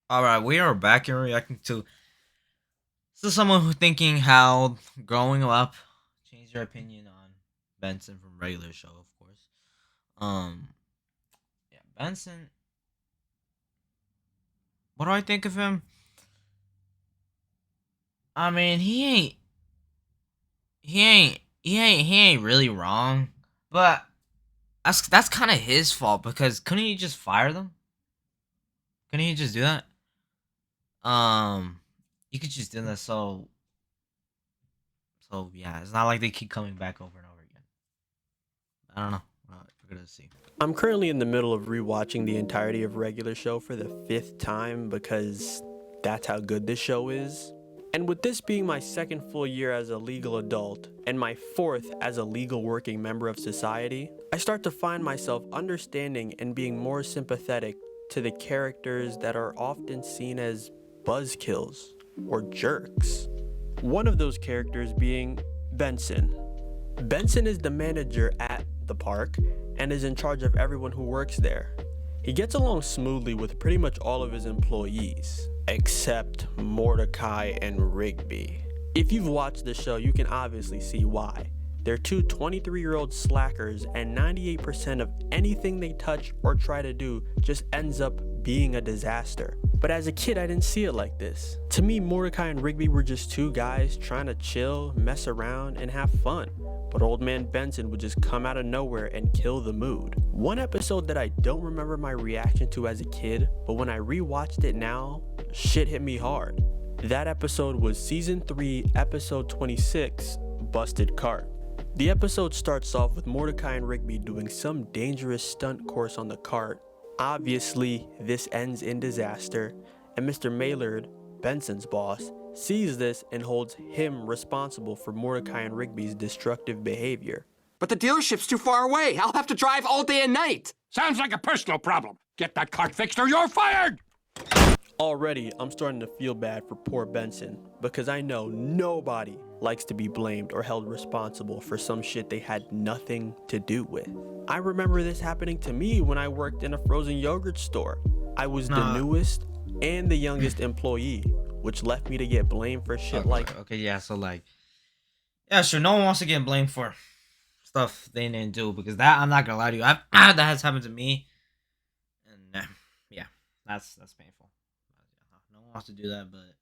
All right, we are back and reacting to someone who thinking how growing up changed your opinion on Benson from regular show, of course. Um, yeah, Benson. What do I think of him? I mean, he ain't really wrong, but that's kind of his fault because couldn't he just fire them? Couldn't he just do that? Um, you could just do that. So yeah, it's not like they keep coming back over and over again. I don't know. We're gonna see. I'm currently in the middle of rewatching the entirety of regular show for the 5th time because that's how good this show is. And with this being my 2nd full year as a legal adult and my 4th as a legal working member of society, I start to find myself understanding and being more sympathetic to the characters that are often seen as buzzkills or jerks. One of those characters being Benson. Benson is the manager at the park and is in charge of everyone who works there. He gets along smoothly with pretty much all of his employees, except Mordecai and Rigby. If you've watched the show, you can obviously see why. They're two 23-year-old slackers, and 98% of anything they touch or try to do just ends up being a disaster. But as a kid, I didn't see it like this. To me, Mordecai and Rigby were just two guys trying to chill, mess around, and have fun. But old man Benson would just come out of nowhere and kill the mood. One episode that I don't remember my reaction to as a kid, but when I rewatched it now, shit hit me hard. That episode was season 3, episode 26, Busted Cart. The episode starts off with Mordecai and Rigby doing some dangerous stunt course on the cart. Obviously, this ends in disaster, and Mr. Maylard, Benson's boss, sees this and holds him responsible for Mordecai and Rigby's destructive behavior. But the dealership's too far away. I'll have to drive all day and night. Sounds like a personal problem. Get that cart fixed or you're fired! Already, I'm starting to feel bad for poor Benson, because I know nobody likes to be blamed or held responsible for some shit they had nothing to do with. I remember this happening to me when I worked in a frozen yogurt store. I was the newest and the youngest employee, which left me to get blamed for shit Yeah, so yeah, sure, no one wants to get blamed for stuff they didn't do because that I'm not gonna lie to you, that has happened to me, and yeah, that's painful. No one wants to do that, but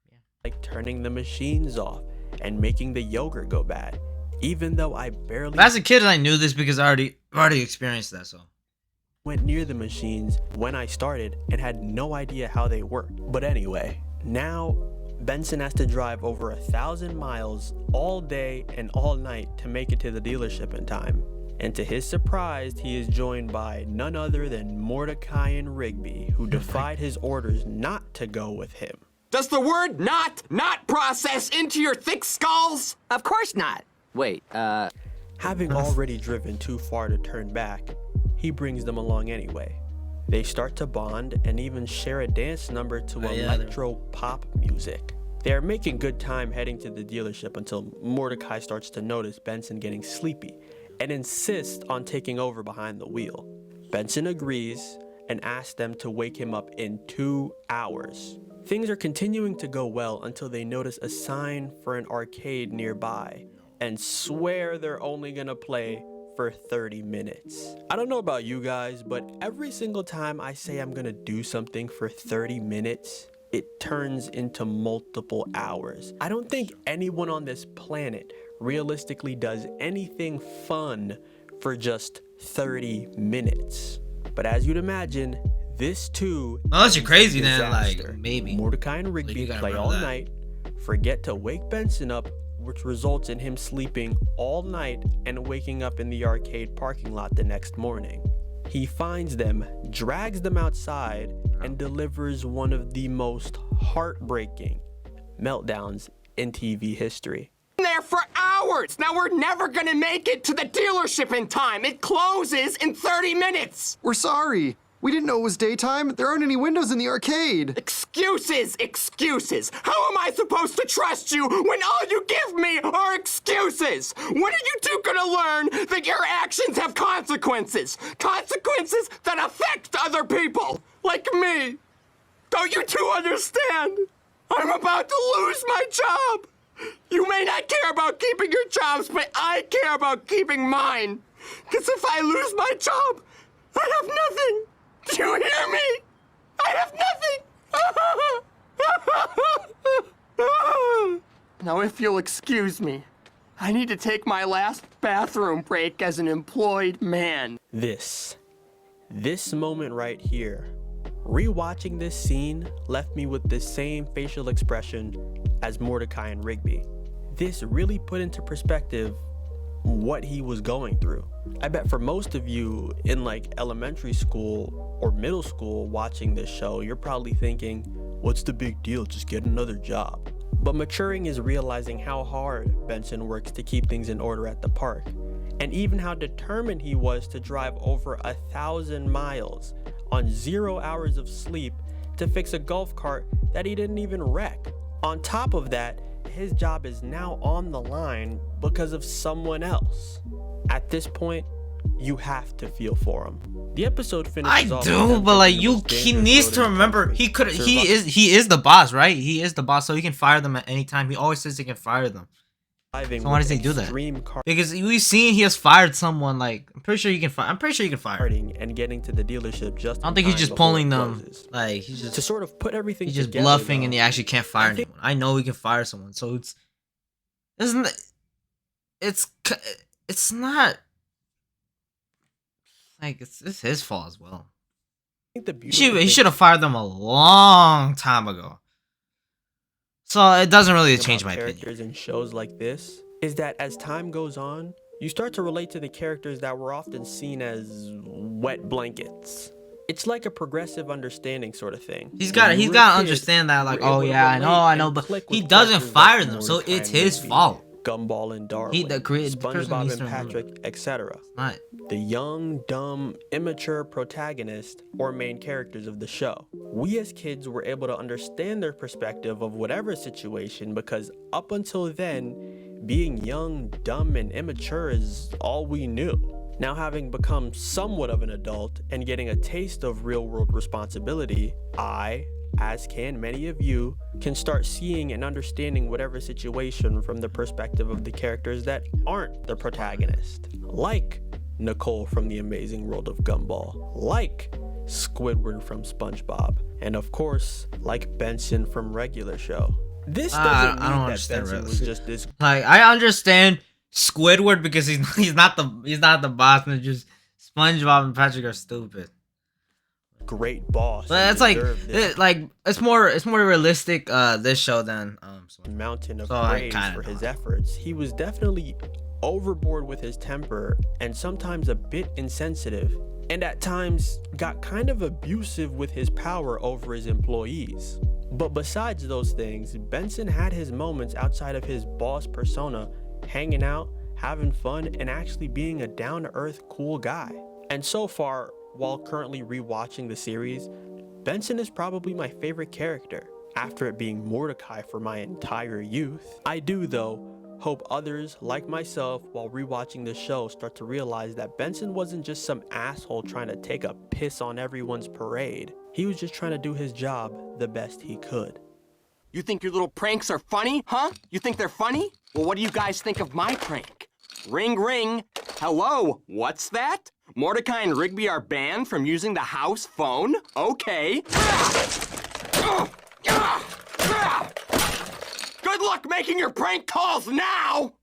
yeah, like turning the machines off and making the yogurt go bad, even though I barely. But as a kid, I knew this because I already experienced that. So went near the machines when I started and had no idea how they worked. But anyway, now Benson has to drive over 1,000 miles all day and all night to make it to the dealership in time. And to his surprise, he is joined by none other than Mordecai and Rigby, who defied his orders not to go with him. Does the word not process into your thick skulls? Of course not. Wait, Having already driven too far to turn back, he brings them along anyway. They start to bond and even share a dance number to electro pop music. They are making good time heading to the dealership until Mordecai starts to notice Benson getting sleepy and insists on taking over behind the wheel. Benson agrees and asks them to wake him up in 2 hours. Things are continuing to go well until they notice a sign for an arcade nearby and swear they're only gonna play for 30 minutes. I don't know about you guys, but every single time I say I'm gonna do something for 30 minutes, it turns into multiple hours. I don't think anyone on this planet realistically does anything fun for just 30 minutes. But as you'd imagine, this too. unless you're crazy, then disaster. maybe Mordecai and Rigby play all night, forget to wake Benson up, which results in him sleeping all night and waking up in the arcade parking lot the next morning. He finds them, drags them outside, and delivers one of the most heartbreaking meltdowns in TV history. There for hours. Now we're never gonna make it to the dealership in time. It closes in 30 minutes. We're sorry. We didn't know it was daytime. There aren't any windows in the arcade. Excuses! Excuses! How am I supposed to trust you when all you give me are excuses? When are you two gonna learn that your actions have consequences? Consequences that affect other people, like me. Don't you two understand? I'm about to lose my job. You may not care about keeping your jobs, but I care about keeping mine. Because if I lose my job, I have nothing. Do you hear me? I have nothing. Now, if you'll excuse me, I need to take my last bathroom break as an employed man. This moment right here, rewatching this scene left me with the same facial expression as Mordecai and Rigby. This really put into perspective what he was going through. I bet for most of you in like elementary school or middle school watching this show, you're probably thinking, what's the big deal? Just get another job. But maturing is realizing how hard Benson works to keep things in order at the park, and even how determined he was to drive over 1,000 miles on 0 hours of sleep to fix a golf cart that he didn't even wreck. On top of that, his job is now on the line because of someone else. At this point, you have to feel for him. The episode finishes off with do, them but like taking the most he dangerous needs road to in the remember country. he is the boss, right? He is the boss, so he can fire them at any time. He always says he can fire them. Surviving So why with does he do that? extreme Because we've seen he has fired someone. Like I'm pretty sure you can fire. I'm pretty sure you can fire. karting and getting to the dealership just I don't think he's in just time before pulling it them. closes. Like he's To just sort of put everything he's just together, bluffing, and though, he actually can't fire I think- anyone. I know he can fire someone, so it's not like it's his fault as well. I think the beautiful He thing should have fired them a long time ago. So it doesn't really change my about opinion. characters in shows like this is that as time goes on, you start to relate to the characters that were often seen as wet blankets. It's like a progressive understanding sort of thing. He's When got you to were a kid, understand that, like, you were oh able to yeah, relate I know, and but click he with doesn't characters fire like them, so Mordecai it's and his Rigby, fault. Gumball and Darwin, The person SpongeBob needs to and remember. Patrick, etc. Not The young, dumb, immature protagonist or main characters of the show. We as kids were able to understand their perspective of whatever situation because up until then, being young, dumb, and immature is all we knew. Now, having become somewhat of an adult and getting a taste of real world responsibility, I, as can many of you, can start seeing and understanding whatever situation from the perspective of the characters that aren't the protagonist. Like Nicole from The Amazing World of Gumball, like Squidward from SpongeBob, and of course, like Benson from Regular Show. This doesn't I mean don't that understand Benson Regular was Show. just this like I understand Squidward because he's not the boss, and just SpongeBob and Patrick are stupid. great boss. But and it's like deserved this it's more realistic this show than mountain of So I praise kinda for his know. efforts. He was definitely overboard with his temper and sometimes a bit insensitive, and at times got kind of abusive with his power over his employees. But besides those things, Benson had his moments outside of his boss persona, hanging out, having fun, and actually being a down-to-earth cool guy. And so far, while currently rewatching the series, Benson is probably my favorite character, after it being Mordecai for my entire youth. I do, though, hope others, like myself, while rewatching the show start to realize that Benson wasn't just some asshole trying to take a piss on everyone's parade. He was just trying to do his job the best he could. You think your little pranks are funny, huh? You think they're funny? Well, what do you guys think of my prank? Ring, ring. Hello, what's that? Mordecai and Rigby are banned from using the house phone? Okay. Good luck making your prank calls now!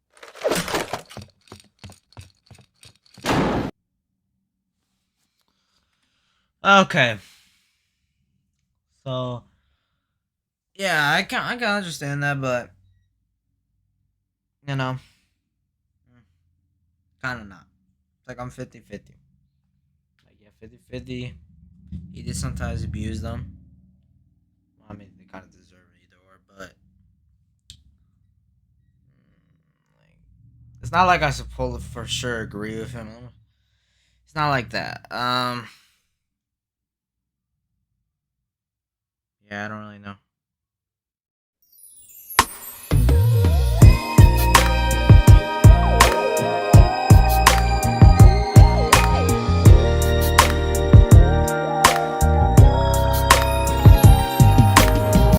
Okay. So yeah, I can understand that, but kind of not. Like I'm 50-50. Like yeah, 50-50. He did sometimes abuse them. I mean, they kind of deserve it either or, but like it's not like I supposed for sure agree with him. It's not like that. Yeah, I don't really know.